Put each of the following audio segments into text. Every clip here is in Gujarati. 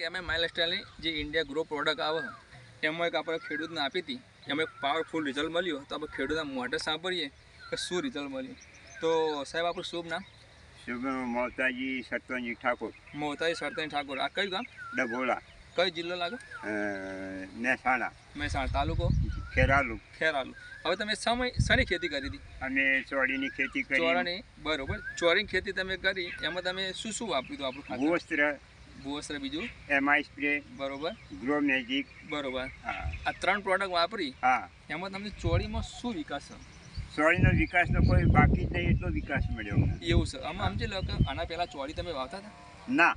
અમે માય લાઇફસ્ટાઈલની જે ઇન્ડિયા ગ્રો પ્રોડક્ટ આવે એમાં એક આપણે ખેડૂતને આપી હતી, એમાં એક પાવરફુલ રિઝલ્ટ મળ્યું. તો આપણે ખેડૂતના મોઢે સાંભળીએ કે શું રિઝલ્ટ મળ્યું. તો સાહેબ આપણું શુભ નામ? શુભ મોહતાજી સતવંજી ઠાકોર. મોહતાજી સતવંજી ઠાકોર. આ કયું ગામ? ડભોળા. કયો જિલ્લો લાગે? મહેસાણા. તાલુકો? ખેરાલુ. હવે તમે શાની ખેતી કરી હતી? અમે ચોળીની ખેતી કરી. ચોળાની, બરોબર. ચોળીની ખેતી તમે કરી, એમાં તમે શું શું વાપર્યું હતું? આપણું ભૂવસ્ત્ર, બીજું એમઆઈ સ્પ્રે, બરોબર, ગ્રો મેજિક, બરોબર. આ 3 પ્રોડક્ટ વાપરી. હા. એમાં તમને ચોળીમાં શું વિકાસ છે? ચોળીનો વિકાસનો કોઈ બાકી જ નહીં, એટલો વિકાસ મળ્યો. એવું છે. આમાં સમજી લો કે આના પહેલાં ચોળી તમે વાવતા હતા? ના,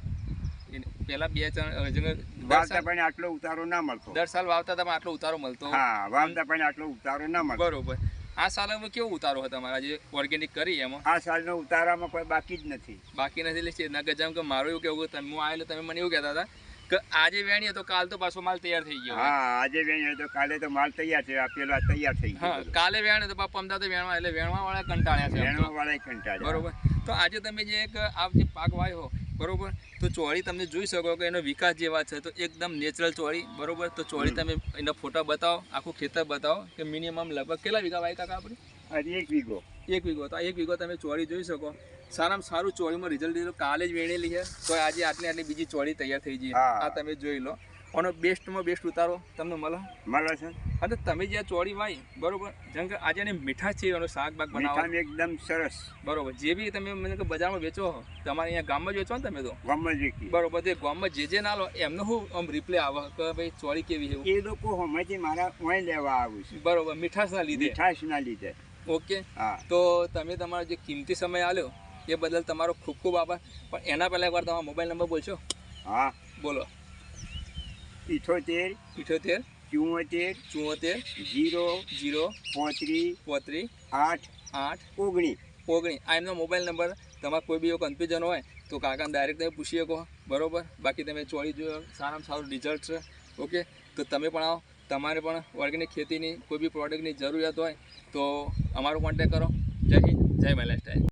પહેલા 2 વાવતા પણ આટલો ઉતારો ના મળતો. દર સાલ વાવતા તમે આટલો ઉતારો મળતો? હા, વાવતા પણ આટલો ઉતારો ના મળતો. બરોબર. આ સાલ હવે કેવો ઉતારો હતો તમારા જે ઓર્ગેનિક કરી એમાં? આ સાલનો ઉતારામાં કોઈ બાકી જ નથી. બાકી નથી એટલે ના ગજામ કે મારું એવું કેવું, તમે હું આવેલો તમે મને એવું કહેતા હતા કે આજે વેણીએ તો કાલ તો પાછો માલ તૈયાર થઈ ગયો. હા, આજે વેણીએ તો કાલે તો માલ તૈયાર છે. આ પેલા તૈયાર થઈ ગયો. હા, કાલે વેણે તો બાપા અમદાવાદ વેણવા, એટલે વેણવા વાળા કંટાળ્યા છે. વેણવા વાળા કંટાળ્યા. બરોબર. તો આજે તમે જે એક આ જે પાક વાવ્યો, બરોબર, તો ચોળી તમે જોઈ શકો કે એનો વિકાસ જેવા છે. તો એકદમ નેચરલ ચોળી, બરોબર. તો ચોળી તમે એના ફોટા બતાવો, આખું ખેતર બતાવો કે મિનિમમ લગભગ કેટલા વીઘા વાવી કાકા આપણે? 1 વીઘો. 1 વીઘો. તો 1 વીઘો તમે ચોળી જોઈ શકો. સારામાં સારું ચોળીમાં રિઝલ્ટ દીધું. કાલે જ વેણેલી છે તો આજે આટલી બીજી ચોળી તૈયાર થઈ ગઈ. આ તમે જોઈ લો. આનો બેસ્ટમાં બેસ્ટ ઉતારો તમને મળે છે. અને તમે જે ચોળી વાવી, બરોબર, જેમ કે આજે એની મીઠાશ છે, એનો શાક બાગ બનાવો એકદમ સરસ. બરોબર. જે બી તમે મને કે બજારમાં વેચો, તમારે અહીંયા ગામમાં જ વેચો ને તમે? તો ગામમાં જ વેચી. બરોબર. તે ગામમાં જે ના લો એમનો શું આમ રિપ્લે આવે કે ભાઈ ચોળી કેવી છે? એ લોકો હમણાંથી મારા અહીં લેવા આવું છે. બરોબર. મીઠાશના લીધે. ઓકે. હા. તો તમે તમારો જે કિંમતી સમય આલ્યો એ બદલ તમારો ખૂબ ખૂબ આભાર. પણ એના પહેલાં એકવાર તમારો મોબાઈલ નંબર બોલશો? હા, બોલો. 78 74 74 0 35 8 19. આ એમનો મોબાઈલ નંબર. તમારે કોઈ બી એવું કન્ફ્યુઝન હોય તો કાકાને ડાયરેક્ટ તમે પૂછી શકો, બરોબર. બાકી તમે ચોળી જોયો, સારામાં સારું રિઝલ્ટ છે. ઓકે. તો તમે પણ આવો. તમારે પણ ઓર્ગેનિક ખેતીની કોઈ બી પ્રોડક્ટની જરૂરિયાત હોય તો અમારો કોન્ટેક્ટ કરો. જય હિન્દ, જય માય લાઇફસ્ટાઈલ.